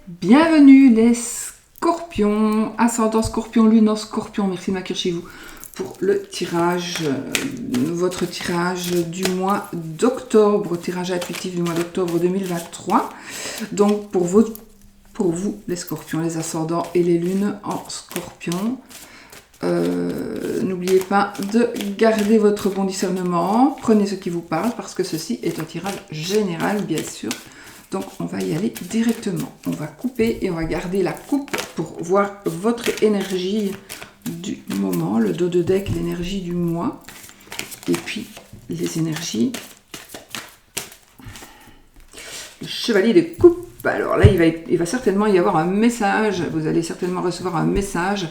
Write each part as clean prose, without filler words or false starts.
bienvenue les scorpions, ascendant scorpion, lune en scorpion. Merci de m'accueillir chez vous pour le tirage, votre tirage du mois d'octobre, tirage intuitif du mois d'octobre 2023. Donc pour vous les scorpions, les ascendants et les lunes en scorpion. N'oubliez pas de garder votre bon discernement, prenez ce qui vous parle parce que ceci est un tirage général bien sûr. Donc on va y aller directement, on va couper et on va garder la coupe pour voir votre énergie du moment, le dos de deck, l'énergie du mois et puis les énergies. Le chevalier de coupe, alors là il va certainement y avoir un message, vous allez certainement recevoir un message.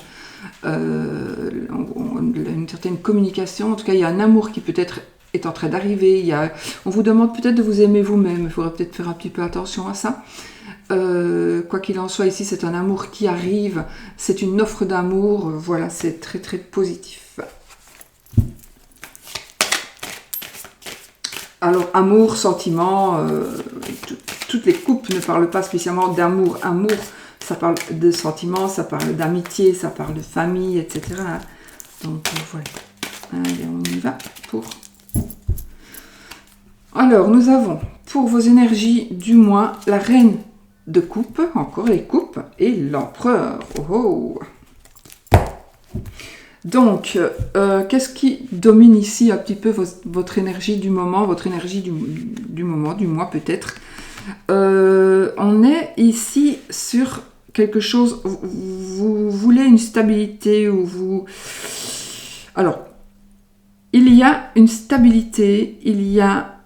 Une certaine communication, en tout cas il y a un amour qui peut-être est en train d'arriver, on vous demande peut-être de vous aimer vous-même, il faudrait peut-être faire un petit peu attention à ça. Quoi qu'il en soit, ici c'est un amour qui arrive, c'est une offre d'amour, voilà, c'est très très positif. Alors amour, sentiment, toutes les coupes ne parlent pas spécialement d'amour, amour, ça parle de sentiments, ça parle d'amitié, ça parle de famille, etc. Donc voilà. Allez, on y va pour... Alors, nous avons pour vos énergies du mois la reine de coupe, encore les coupes, et l'empereur. Oh, oh. Donc, qu'est-ce qui domine ici un petit peu votre énergie du moment, votre énergie du moment, du mois peut-être. On est ici sur quelque chose, vous voulez une stabilité ou vous... Alors, il y a une stabilité, il y a...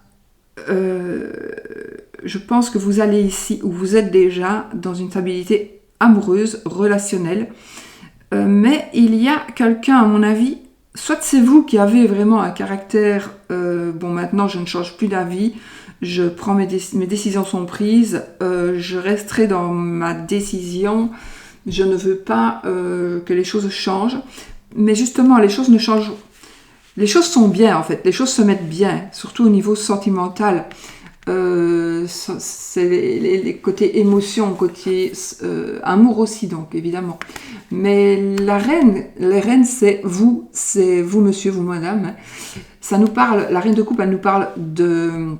je pense que vous allez ici, où vous êtes déjà dans une stabilité amoureuse, relationnelle, mais il y a quelqu'un, à mon avis, soit c'est vous qui avez vraiment un caractère, bon maintenant je ne change plus d'avis, je prends mes décisions sont prises, je resterai dans ma décision, je ne veux pas que les choses changent, mais justement les choses ne changent pas. Les choses sont bien en fait, les choses se mettent bien, surtout au niveau sentimental. C'est les côtés émotion, côté amour aussi donc évidemment. Mais les reines c'est vous monsieur, vous madame. Ça nous parle, la reine de coupe elle nous parle de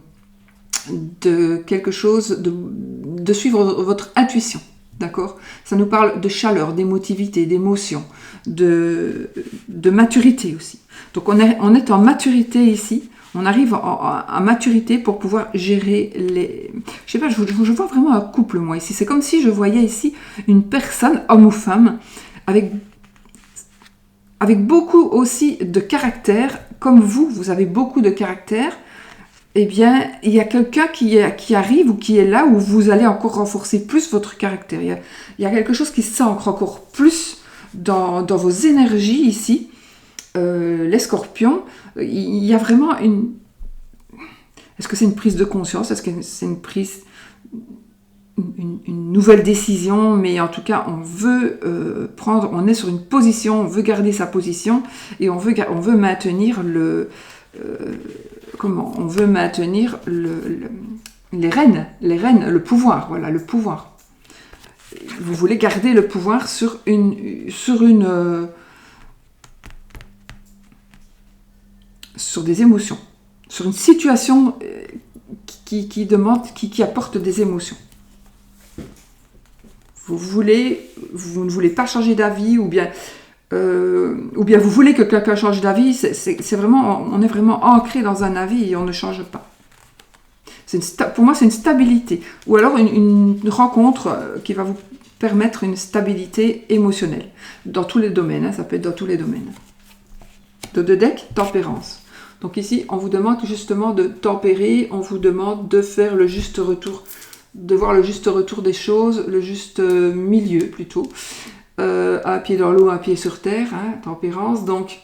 quelque chose, de suivre votre intuition. D'accord ? Ça nous parle de chaleur, d'émotivité, d'émotion, de maturité aussi. Donc on est en maturité ici, on arrive à maturité pour pouvoir gérer les... Je sais pas, je vois vraiment un couple moi ici. C'est comme si je voyais ici une personne, homme ou femme, avec beaucoup aussi de caractère, comme vous avez beaucoup de caractère. Eh bien, il y a quelqu'un qui arrive ou qui est là où vous allez encore renforcer plus votre caractère. Il y a quelque chose qui s'ancre encore plus dans vos énergies ici. Les scorpions, il y a vraiment une... Est-ce que c'est une prise de conscience? Est-ce que c'est une prise... Une nouvelle décision? Mais en tout cas, on veut on est sur une position, on veut garder sa position et on veut maintenir le... on veut maintenir les rênes, le pouvoir, voilà, le pouvoir. Vous voulez garder le pouvoir sur des émotions, sur une situation qui apporte des émotions. Vous ne voulez pas changer d'avis ou bien vous voulez que quelqu'un change d'avis, c'est vraiment, on est vraiment ancré dans un avis et on ne change pas. Pour moi, c'est une stabilité. Ou alors une rencontre qui va vous permettre une stabilité émotionnelle. Dans tous les domaines, ça peut être dans tous les domaines. De deck, tempérance. Donc ici, on vous demande justement de tempérer, on vous demande de faire le juste retour, de voir le juste retour des choses, le juste milieu plutôt. Un pied dans l'eau, un pied sur terre, hein, tempérance. Donc,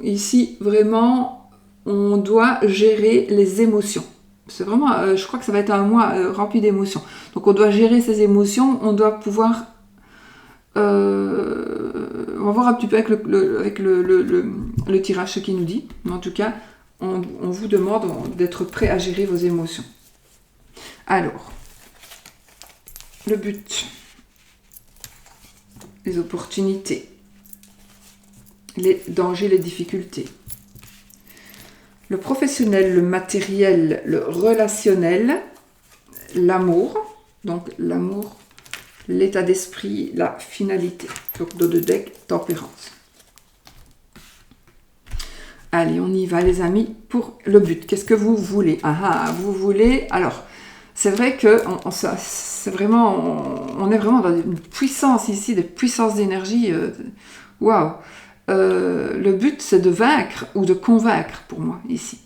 ici, vraiment, on doit gérer les émotions. C'est vraiment, je crois que ça va être un mois rempli d'émotions. Donc, on doit gérer ces émotions, on doit pouvoir... on va voir un petit peu avec le tirage ce qu'il nous dit. Mais en tout cas, on vous demande d'être prêt à gérer vos émotions. Alors, le but, les opportunités, les dangers, les difficultés. Le professionnel, le matériel, le relationnel, l'amour, donc l'amour, l'état d'esprit, la finalité. Donc dos de deck, tempérance. Allez, on y va les amis pour le but. Qu'est-ce que vous voulez? Vous voulez... Alors, c'est vrai que c'est vraiment, on est vraiment dans une puissance ici, des puissances d'énergie. Waouh! Le but, c'est de vaincre ou de convaincre pour moi, ici.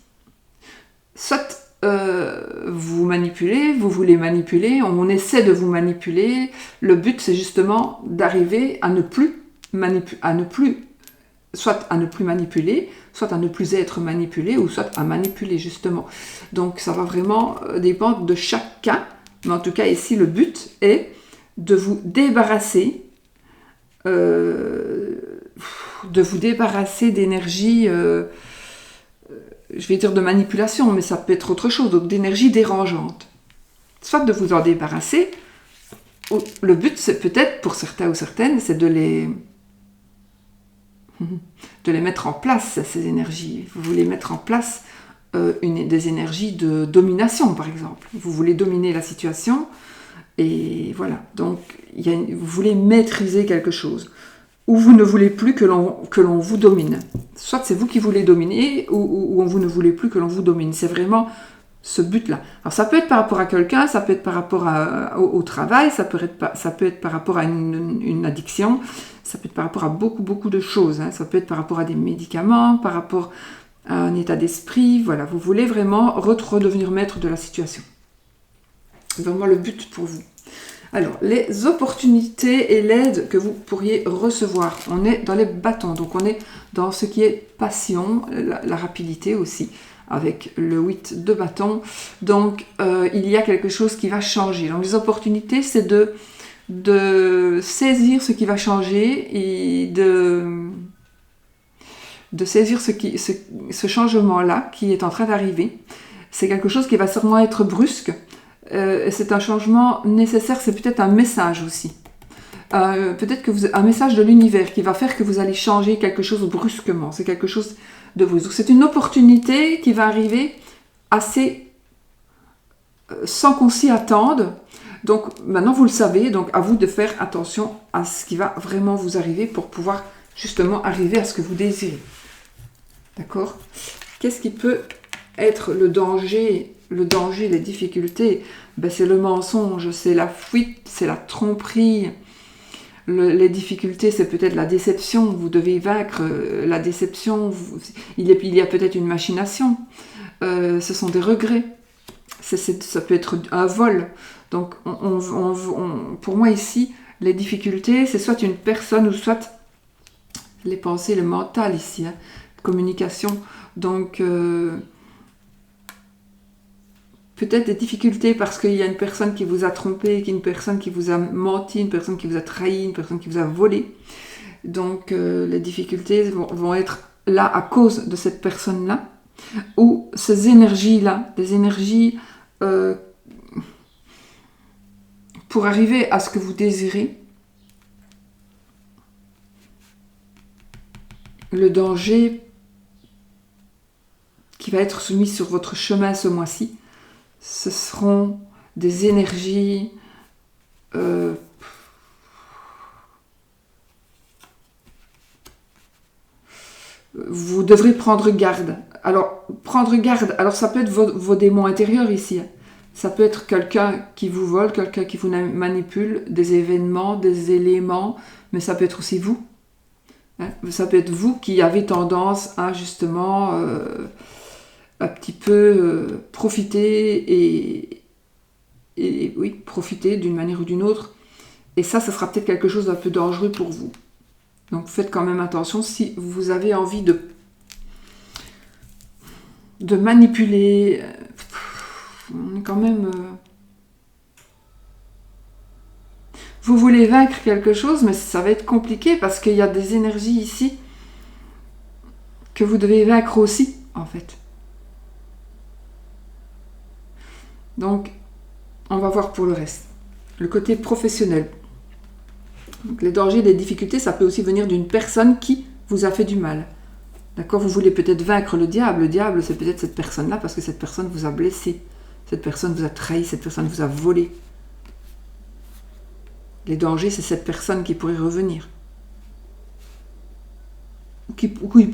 Soit vous manipulez, vous voulez manipuler, on essaie de vous manipuler. Le but, c'est justement d'arriver à ne plus soit à ne plus manipuler, soit à ne plus être manipulé, ou soit à manipuler, justement. Donc, ça va vraiment dépendre de chaque cas. Mais en tout cas, ici, le but est de vous débarrasser d'énergie, je vais dire de manipulation, mais ça peut être autre chose, donc d'énergie dérangeante. Soit de vous en débarrasser, le but, c'est peut-être, pour certains ou certaines, c'est de les mettre en place, ces énergies. Vous voulez mettre en place des énergies de domination, par exemple. Vous voulez dominer la situation, et voilà. Donc, vous voulez maîtriser quelque chose. Ou vous ne voulez plus que l'on vous domine. Soit c'est vous qui voulez dominer, ou vous ne voulez plus que l'on vous domine. C'est vraiment ce but-là. Alors ça peut être par rapport à quelqu'un, ça peut être par rapport au travail, ça peut être par rapport à une addiction, ça peut être par rapport à beaucoup de choses. Ça peut être par rapport à des médicaments, par rapport à un état d'esprit. Voilà, vous voulez vraiment redevenir maître de la situation. C'est vraiment le but pour vous. Alors, les opportunités et l'aide que vous pourriez recevoir. On est dans les bâtons, donc on est dans ce qui est passion, la rapidité aussi, avec le 8 de bâton. Donc, il y a quelque chose qui va changer. Donc, les opportunités, c'est de saisir ce qui va changer et de saisir ce changement-là qui est en train d'arriver. C'est quelque chose qui va sûrement être brusque. C'est un changement nécessaire, c'est peut-être un message aussi. Peut-être que un message de l'univers qui va faire que vous allez changer quelque chose brusquement. C'est quelque chose de vous. Donc, c'est une opportunité qui va arriver assez sans qu'on s'y attende. Donc maintenant vous le savez, donc à vous de faire attention à ce qui va vraiment vous arriver pour pouvoir justement arriver à ce que vous désirez. D'accord? Qu'est-ce qui peut être le danger, les difficultés? C'est le mensonge, c'est la fuite, c'est la tromperie. Les difficultés, c'est peut-être la déception. Vous devez vaincre la déception. Il y a peut-être une machination. Ce sont des regrets. Ça peut être un vol. Donc, pour moi ici, les difficultés, c'est soit une personne ou soit les pensées, le mental ici, communication. Donc, peut-être des difficultés parce qu'il y a une personne qui vous a trompé, une personne qui vous a menti, une personne qui vous a trahi, une personne qui vous a volé. Donc, les difficultés vont être là à cause de cette personne-là, ou ces énergies-là, des énergies pour arriver à ce que vous désirez. Le danger qui va être soumis sur votre chemin ce mois-ci, ce seront des énergies vous devrez prendre garde. Alors, prendre garde, alors ça peut être vos démons intérieurs ici. Ça peut être quelqu'un qui vous vole, quelqu'un qui vous manipule, des événements, des éléments, mais ça peut être aussi vous. Ça peut être vous qui avez tendance à justement un petit peu profiter et oui, profiter d'une manière ou d'une autre. Et ça sera peut-être quelque chose d'un peu dangereux pour vous. Donc faites quand même attention si vous avez envie de manipuler. On est quand même... Vous voulez vaincre quelque chose, mais ça va être compliqué parce qu'il y a des énergies ici que vous devez vaincre aussi, en fait. Donc, On va voir pour le reste. Le côté professionnel. Donc, les dangers, les difficultés, ça peut aussi venir d'une personne qui vous a fait du mal. D'accord? Vous voulez peut-être vaincre le diable. Le diable, c'est peut-être cette personne-là parce que cette personne vous a blessé. Cette personne vous a trahi. Cette personne vous a volé. Les dangers, c'est cette personne qui pourrait revenir.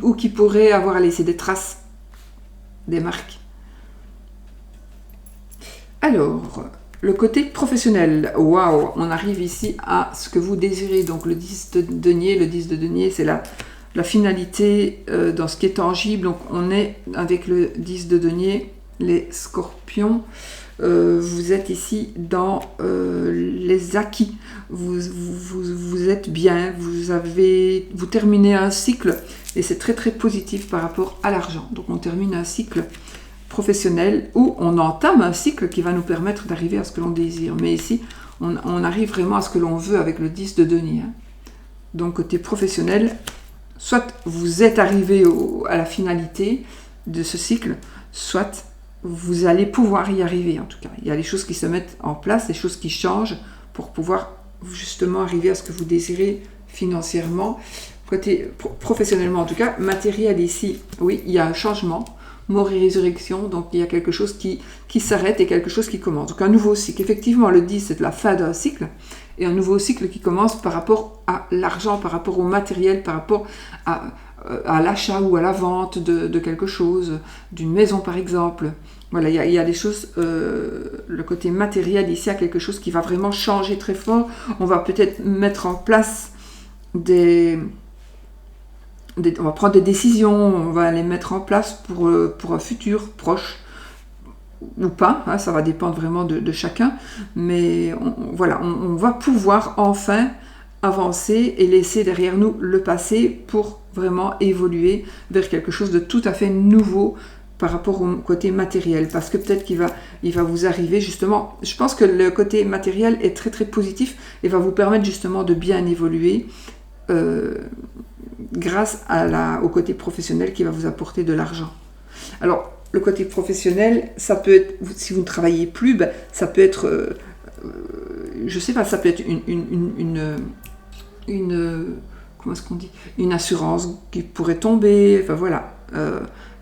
Ou qui pourrait avoir laissé des traces, des marques. Alors, le côté professionnel. Waouh, on arrive ici à ce que vous désirez. Donc le 10 de denier. Le 10 de denier, c'est la finalité dans ce qui est tangible. Donc on est avec le 10 de denier, les scorpions. Vous êtes ici dans les acquis. Vous êtes bien, vous terminez un cycle et c'est très très positif par rapport à l'argent. Donc on termine un cycle professionnel où on entame un cycle qui va nous permettre d'arriver à ce que l'on désire. Mais ici, on arrive vraiment à ce que l'on veut avec le 10 de denier. Donc côté professionnel, soit vous êtes arrivé à la finalité de ce cycle, soit vous allez pouvoir y arriver en tout cas. Il y a des choses qui se mettent en place, des choses qui changent pour pouvoir justement arriver à ce que vous désirez financièrement. Côté professionnellement en tout cas, matériel ici, oui, il y a un changement, mort et résurrection, donc il y a quelque chose qui s'arrête et quelque chose qui commence. Donc un nouveau cycle. Effectivement, le 10, c'est la fin d'un cycle, et un nouveau cycle qui commence par rapport à l'argent, par rapport au matériel, par rapport à l'achat ou à la vente de quelque chose, d'une maison par exemple. Voilà, il y a des choses, le côté matériel ici, il y a quelque chose qui va vraiment changer très fort. On va peut-être mettre en place on va prendre des décisions, on va les mettre en place pour un futur proche ou pas, hein, ça va dépendre vraiment de chacun, mais on va pouvoir enfin avancer et laisser derrière nous le passé pour vraiment évoluer vers quelque chose de tout à fait nouveau par rapport au côté matériel, parce que peut-être qu'il va vous arriver justement, je pense que le côté matériel est très très positif et va vous permettre justement de bien évoluer grâce au côté professionnel qui va vous apporter de l'argent. Alors, le côté professionnel, ça peut être, si vous ne travaillez plus, ça peut être, je sais pas, ça peut être comment est-ce qu'on dit, une assurance qui pourrait tomber, enfin voilà,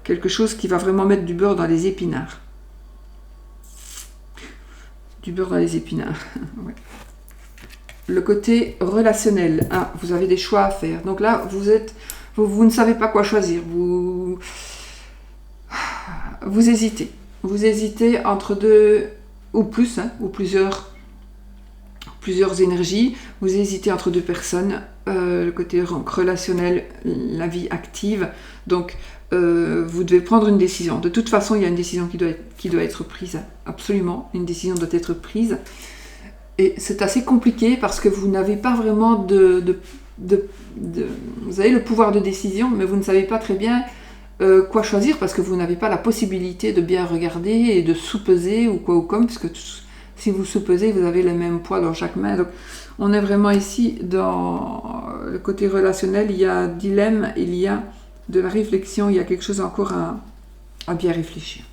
quelque chose qui va vraiment mettre du beurre dans les épinards. Du beurre dans les épinards, ouais. Le côté relationnel, vous avez des choix à faire. Donc là, vous ne savez pas quoi choisir. Vous hésitez. Vous hésitez entre deux ou plus, ou plusieurs énergies. Vous hésitez entre deux personnes. Le côté relationnel, la vie active. Donc, vous devez prendre une décision. De toute façon, il y a une décision qui doit être prise. Absolument, une décision doit être prise. Et c'est assez compliqué parce que vous n'avez pas vraiment vous avez le pouvoir de décision, mais vous ne savez pas très bien quoi choisir parce que vous n'avez pas la possibilité de bien regarder et de sous-peser ou quoi ou comme, parce que si vous sous-pesez, vous avez le même poids dans chaque main. Donc, on est vraiment ici dans le côté relationnel, il y a un dilemme, il y a de la réflexion, il y a quelque chose encore à bien réfléchir.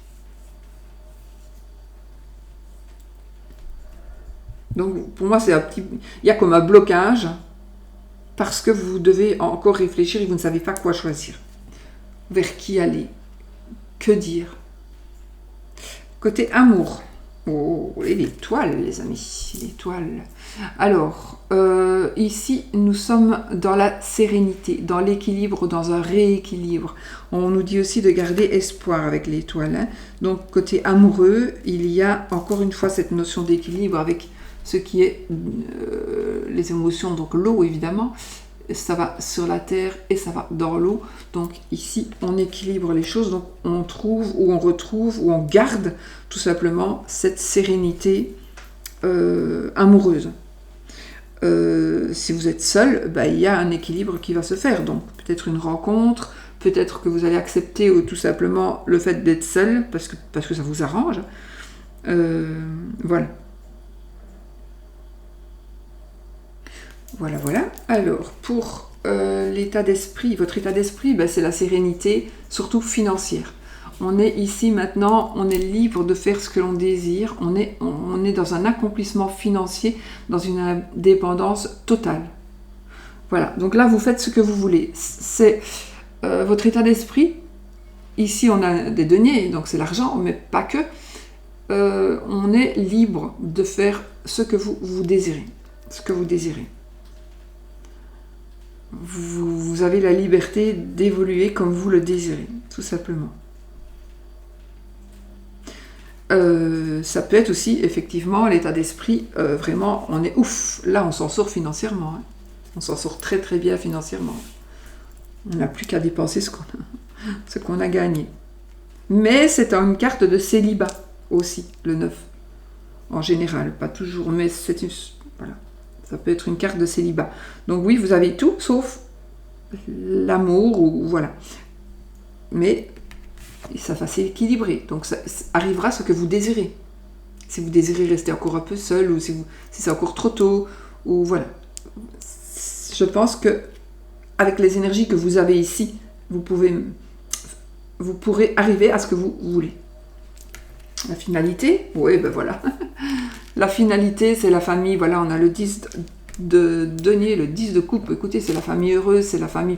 Donc pour moi, il y a comme un blocage parce que vous devez encore réfléchir et vous ne savez pas quoi choisir. Vers qui aller? Que dire? Côté amour. Oh, et l'étoile, les amis, l'étoile. Alors, ici, nous sommes dans la sérénité, dans l'équilibre, dans un rééquilibre. On nous dit aussi de garder espoir avec l'étoile. Hein. Donc, côté amoureux, il y a encore une fois cette notion d'équilibre avec ce qui est les émotions, donc l'eau évidemment, ça va sur la terre et ça va dans l'eau. Donc ici, on équilibre les choses, donc on trouve ou on retrouve ou on garde tout simplement cette sérénité amoureuse. Si vous êtes seul, il y a un équilibre qui va se faire, donc peut-être une rencontre, peut-être que vous allez accepter tout simplement le fait d'être seul parce que ça vous arrange. Voilà. Voilà. Alors, pour l'état d'esprit, votre état d'esprit, c'est la sérénité, surtout financière. On est ici maintenant, on est libre de faire ce que l'on désire. On est dans un accomplissement financier, dans une indépendance totale. Voilà, donc là, vous faites ce que vous voulez. C'est votre état d'esprit. Ici, on a des deniers, donc c'est l'argent, mais pas que. On est libre de faire ce que vous désirez. Ce que vous désirez. Vous avez la liberté d'évoluer comme vous le désirez, tout simplement. Ça peut être aussi, effectivement, l'état d'esprit, vraiment, on est ouf. Là, on s'en sort financièrement. Hein. On s'en sort très très bien financièrement. On n'a plus qu'à dépenser ce qu'on a gagné. Mais c'est une carte de célibat aussi, le 9. En général, pas toujours, mais c'est une... Voilà. Ça peut être une carte de célibat. Donc oui, vous avez tout, sauf l'amour, ou voilà. Mais ça va s'équilibrer. Donc ça arrivera ce que vous désirez. Si vous désirez rester encore un peu seul, ou si c'est encore trop tôt, ou voilà. Je pense que avec les énergies que vous avez ici, vous pourrez arriver à ce que vous voulez. La finalité, oui, ben voilà. La finalité, c'est la famille. Voilà, on a le 10 de denier, le 10 de coupe. Écoutez, c'est la famille heureuse, c'est la famille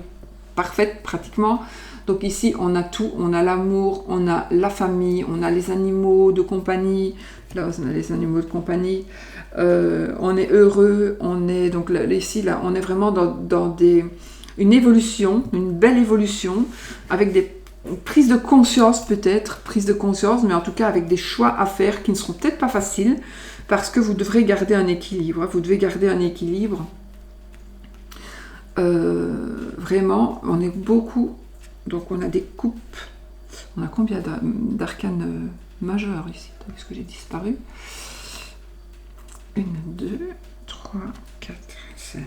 parfaite pratiquement. Donc ici, on a tout. On a l'amour, on a la famille, on a les animaux de compagnie. Là, on a les animaux de compagnie. On est heureux. On est donc là, ici, là, on est vraiment dans une évolution, une belle évolution, avec des prises de conscience peut-être, mais en tout cas avec des choix à faire qui ne seront peut-être pas faciles, parce que vous devrez garder un équilibre. Vous devez garder un équilibre. Vraiment, on est beaucoup. Donc on a des coupes. On a combien d'arcanes majeurs ici? Est-ce que j'ai disparu? 1, 2, 3, 4, 5.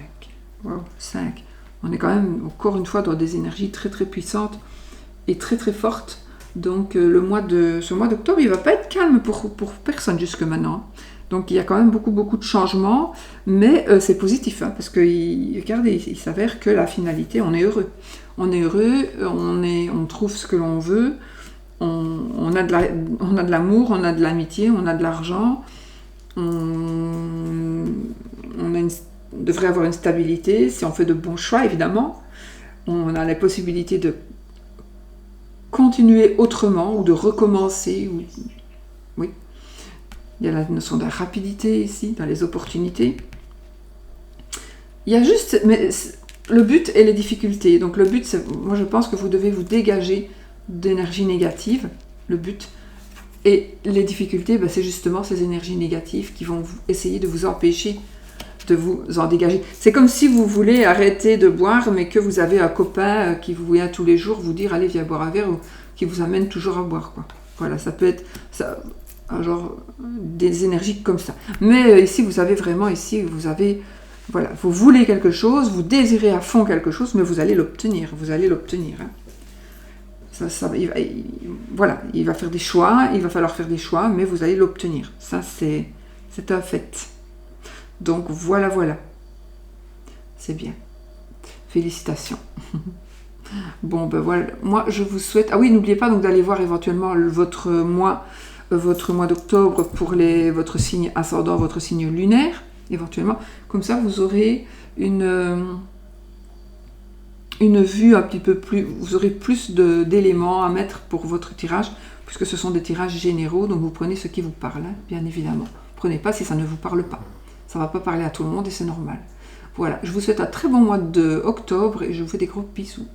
Wow, 5. On est quand même, encore une fois, dans des énergies très très puissantes et très très fortes. Donc ce mois d'octobre, il ne va pas être calme pour personne jusque maintenant. Donc il y a quand même beaucoup de changements, mais c'est positif, hein, parce que regardez, il s'avère que la finalité, on est heureux. On est heureux, on trouve ce que l'on veut, on a de l'amour, on a de l'amitié, on a de l'argent, on devrait avoir une stabilité, si on fait de bons choix, évidemment. On a la possibilité de continuer autrement, ou de recommencer, oui. Il y a la notion de la rapidité ici, dans les opportunités. Il y a juste... Mais le but et les difficultés. Donc le but, moi je pense que vous devez vous dégager d'énergie négative. Le but. Et les difficultés, c'est justement ces énergies négatives qui vont essayer de vous empêcher de vous en dégager. C'est comme si vous voulez arrêter de boire, mais que vous avez un copain qui vous vient tous les jours vous dire « Allez, viens boire un verre » ou qui vous amène toujours à boire, quoi. Voilà, ça peut être... genre des énergies comme ça. Mais ici, vous avez vraiment, voilà, vous voulez quelque chose, vous désirez à fond quelque chose, mais vous allez l'obtenir, hein. Voilà, il va faire des choix, il va falloir faire des choix, mais vous allez l'obtenir. Ça, c'est un fait. Donc, voilà. C'est bien. Félicitations. Bon, ben voilà, moi, je vous souhaite... Ah oui, n'oubliez pas donc d'aller voir éventuellement votre mois d'octobre pour votre signe ascendant, votre signe lunaire, éventuellement. Comme ça, vous aurez une vue un petit peu plus... Vous aurez plus d'éléments à mettre pour votre tirage, puisque ce sont des tirages généraux, donc vous prenez ce qui vous parle, hein, bien évidemment. Prenez pas si ça ne vous parle pas. Ça ne va pas parler à tout le monde et c'est normal. Voilà, je vous souhaite un très bon mois d'octobre et je vous fais des gros bisous.